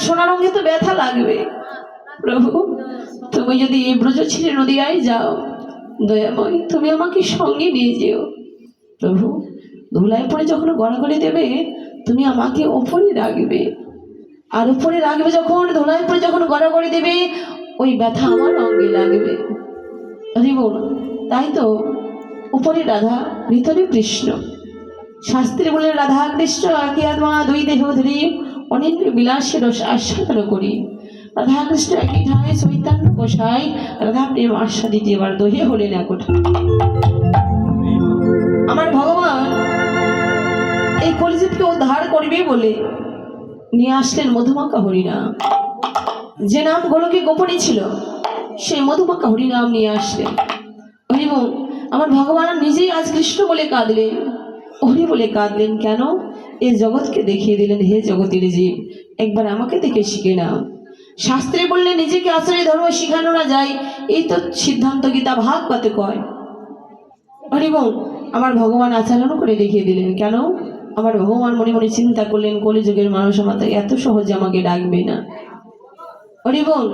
সোনা রঙে তো ব্যথা লাগবে। প্রভু তুমি যদি এই ব্রজ ছেড়ে নদিয়ায় যাও, দয়াময় তুমি আমাকে সঙ্গে নিয়ে যেও। প্রভু ধুলায় পড়ে যখন গড়াগড়ি দেবে, তুমি আমাকে ওপরে রাখবে, আর উপরে রাখবে যখন ধুলায় পড়ে যখন গড়াগড়ি দেবে, ওই ব্যথা আমার অঙ্গে লাগবে। তাই তো উপরে রাধা, ভিতরে কৃষ্ণ। শাস্ত্রে বলে রাধা কৃষ্ণ একই আত্মা, দুই দেহ ধরি অনিন্দ্য বিলাসের রস আস্বাদন করি। রাধা কৃষ্ণ একই ঠায় চৈতন্য গোসাই, রাধা প্রেম আস্বাদিত এবার দহে হলেন এক কোঠায়। আমার ভগবান এই কলিযুগকে উদ্ধার করবে বলে নিয়ে আসলেন মধুমাখা হরিনাম। যে নাম গোলকে গোপনে ছিল, সেই মধুমাখা হরিনাম নিয়ে আসলেন। হরিবল আমার ভগবান নিজেই আজ কৃষ্ণ বলে কাঁদলেন, হরি বলে কাঁদলেন। কেন? এই জগৎকে দেখিয়ে দিলেন, হে জগতের জীব একবার আমাকে দেখে শিখে নাও। শাস্ত্রে বললে নিজেকে আশ্রয় ধর্ম শিখানো না যায়, এই তো সিদ্ধান্ত গীতা ভাগবতে কয়। হরিবল আমার ভগবান আচরণ করে দেখিয়ে দিলেন। কেন? আমার ভগবান মনে মনে চিন্তা করলেন, কলিযুগের মানুষ আমাকে এত সহজে আমাকে ডাকবে না। হরিবল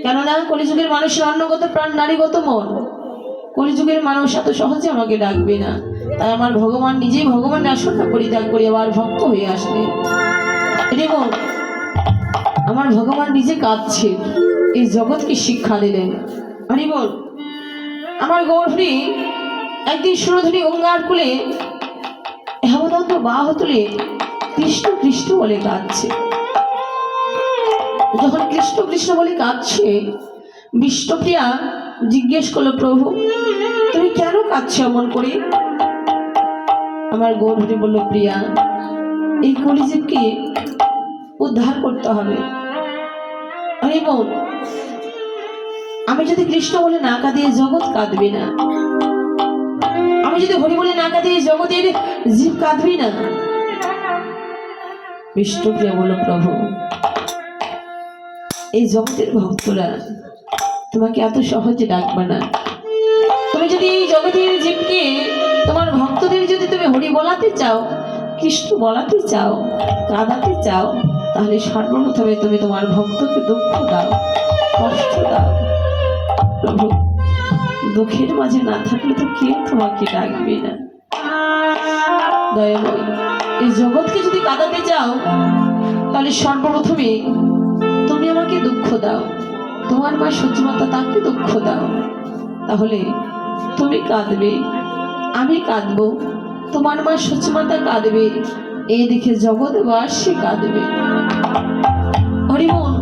কেননা কলিযুগের মানুষের অন্নগত প্রাণ, নারীগত মন, কলিযুগের মানুষ এত সহজে আমাকে ডাকবে না। তাই আমার ভগবান নিজেই ভগবানের আসনটা পরিত্যাগ করে আবার ভক্ত হয়ে আসলেন। হরিবল আমার ভগবান নিজে কাঁদছে, এই জগৎকে শিক্ষা দিলেন। হরিবল আমার গৌরী একদিন সুরধনী গঙ্গার কুলে হেমদন্ত বাহ তুলে কৃষ্ণ কৃষ্ণ বলে কাঁদছে। যখন কৃষ্ণ কৃষ্ণ বলে কাঁদছে, বিষ্ণুপ্রিয়া জিজ্ঞেস করলো, প্রভু তুমি কেন কাঁদছো এমন করে? আমার গৌরী বলল, প্রিয়া এই কলিযুগকে উদ্ধার করতে হবে। আরে বোন আমি যদি কৃষ্ণ বলে না কাঁদি, জগৎ কাঁদবে না। আমি যদি হরি বলে না কাঁদি, জগতের জীব কাঁদবে না। বিষ্ণুপ্রিয়া বলল, প্রভু এই জগতের ভক্তরা তোমাকে এত সহজে ডাকবে না। তুমি যদি এই জগতের জীবকে, তোমার ভক্তদের যদি তুমি হরি বলাতে চাও, কৃষ্ণ বলাতে চাও, কাঁদাতে চাও, তাহলে সর্বপ্রথমে তুমি তোমার ভক্তকে দুঃখ দাও, কষ্ট দাও। প্রভু দুঃখের মাঝে না থাকলে তো কেউ তোমাকে ডাকবে না। দয়াময় এই জগৎকে যদি কাঁদাতে চাও, তাহলে সর্বপ্রথমে তুমি আমাকে দুঃখ দাও, তোমার মা সূর্যমাতা তাকে দুঃখ দাও, তাহলে তুমি কাঁদবে, আমি কাঁদবো, তোমার মা সূর্যমাতা কাঁদবে, এই দেখে জগৎবাসী কাঁদবে। হরিমোহন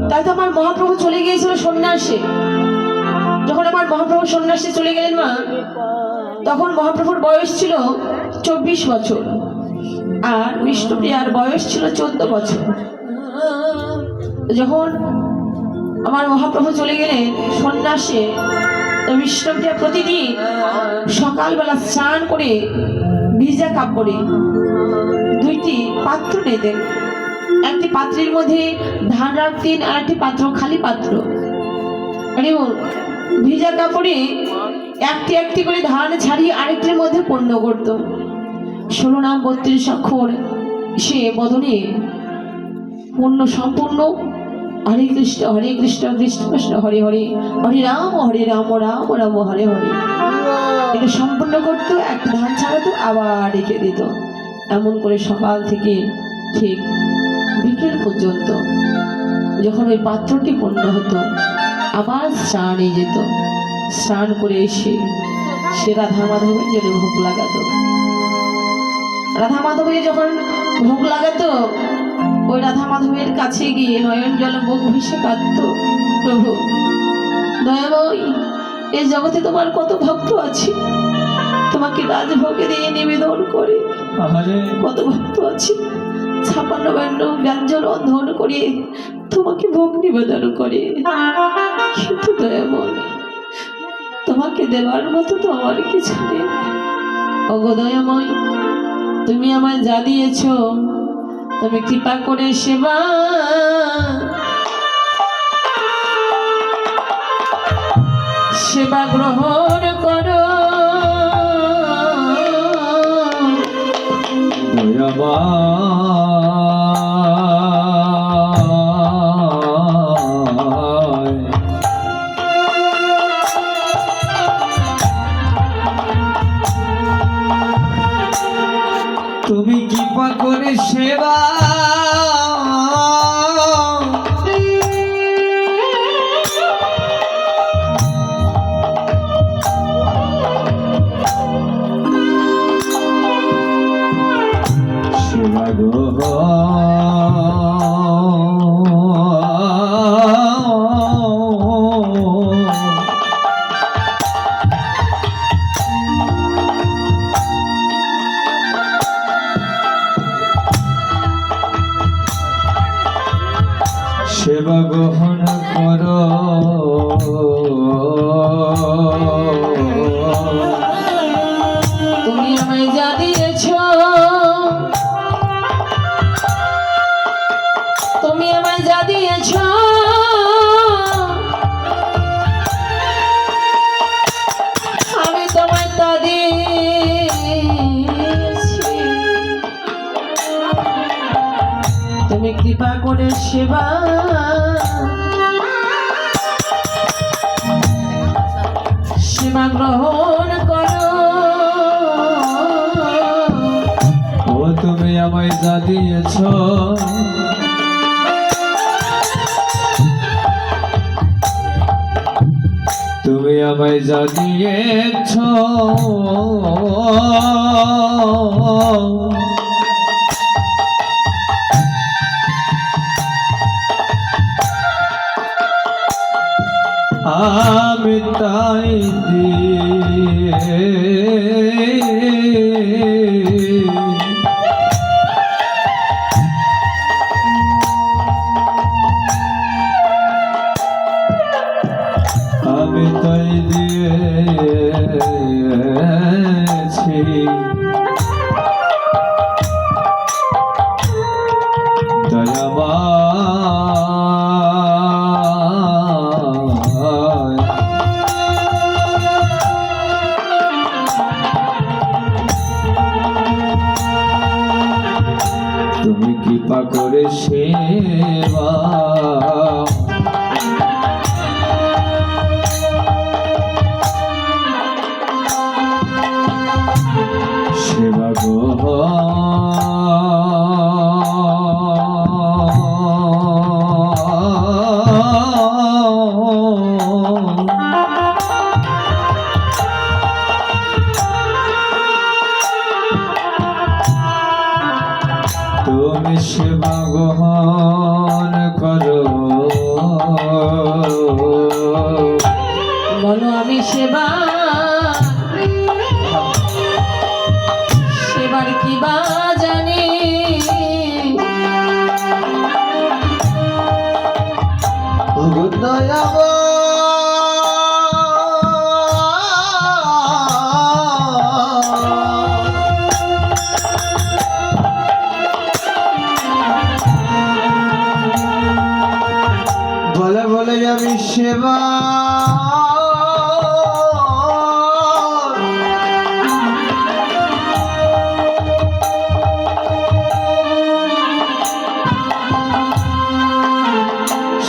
তাই তো আমার মহাপ্রভু চলে গিয়েছিল সন্ন্যাসে। যখন আমার মহাপ্রভু সন্ন্যাসে চলে গেলেন মা, তখন মহাপ্রভুর বয়স ছিল 24 বছর, আর বিষ্ণুপ্রিয়ার বয়স ছিল 14 বছর। যখন আমার মহাপ্রভু চলে গেলেন সন্ন্যাসে, বিষ্ণুপ্রিয়া প্রতিদিন সকালবেলা স্নান করে ভিজা কাপড়ে 2টি পাত্র নিতেন। একটি পাত্রের মধ্যে ধান রাখতেন, আর একটি পাত্র খালি পাত্র। ভিজা কাপড়ে একটি একটি করে ধান ছাড়িয়ে আরেকটির মধ্যে পূর্ণ করত। 16 নাম 32 অক্ষর সে বদনে পূর্ণ সম্পূর্ণ হরে কৃষ্ণ কৃষ্ণ কৃষ্ণ হরে হরে, হরে রাম রাম রাম হরে হরে, এটা সম্পূর্ণ করতো। একটা ধান ছাড়াতো, আবার রেখে দিত। এমন করে সকাল থেকে ঠিক বিকেল পর্যন্ত। যখন ওই পাত্রটি পূর্ণ হতো, আবার স্নানে যেত। স্নান করে এসে সে রাধা মাধবের জন্য ভোগ লাগাতো। রাধা মাধবের যখন ভোগ লাগাতো, ওই রাধা মাধবের কাছে গিয়ে নয়ন জল মুখ ভেসে কাঁদত, প্রভু দয়াময় এই জগতে তোমার কত ভক্ত আছে, তোমাকে রাজভোগে দিয়ে নিবেদন করে। কত ভক্ত আছে 56 বর্ণ ব্যঞ্জন রন্ধন করে তোমাকে ভোগ নিবেদন করে, কিন্তু দয়াময় তোমাকে দেওয়ার মতো তো আমার কিছু নেই। ওগো দয়াময় তুমি আমায় যা দিয়েছ, তুমি কৃপা করে সেবা গ্রহণ করো। দয়াময় সেবা গ্রহণ করো। তুমি আমায় যা দিয়েছ, তুমি আমায় যা দিয়েছ, আমি তোমায় তা দিয়েছি। তুমি কৃপা করে সেবা সেবা গ্রহণ করো। ও তুমি আমায় যা দিয়েছ, তুমি আমায় যা দিয়েছ, আমি তাই দিয়ে আমি তাই দিয়েছি। দয়াময় তুমি কৃপা করে সেবা সেবা তুমি সেবা গ্রহণ করো। বলো আমি সেবা সেবার কি বা জানি, বলে বলে আমি সেবা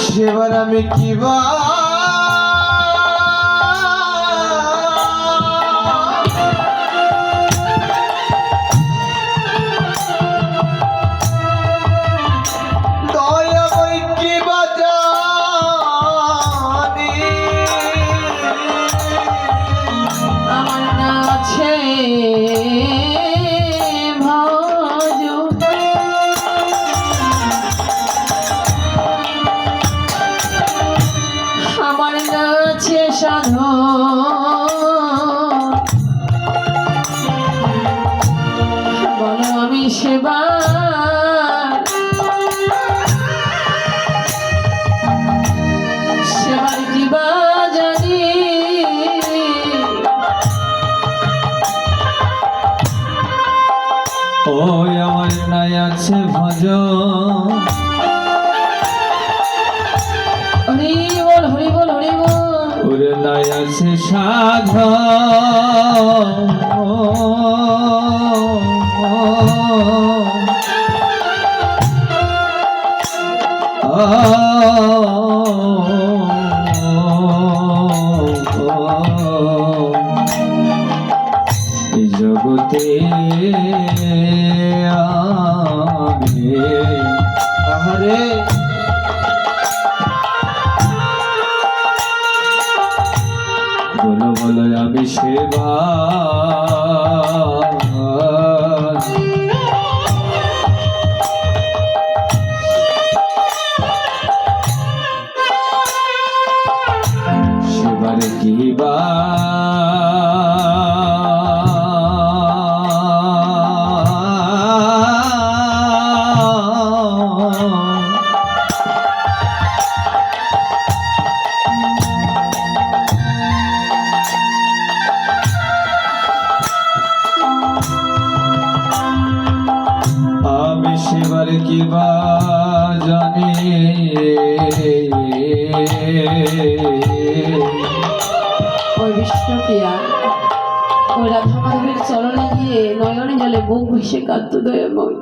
সেবার আমি কিবা আমার না আছে ভজ, আমার না আছে সাধন। বলো আমি সেবা সেবার কি বা জানি, ও আমার নাই আছে ভজ। হরি বল হরি বল হরি বল। ওরে নাই আছে সাধ এই জগতে আমি আহারে বলো বলো আমি সেবা সেবার কিবা ওই বিষ্ণুপ্রিয়া ওই রাধা মাধবের চরণে গিয়ে নয়নে জলে বুক ভেসে কাঁদত দয়াময়।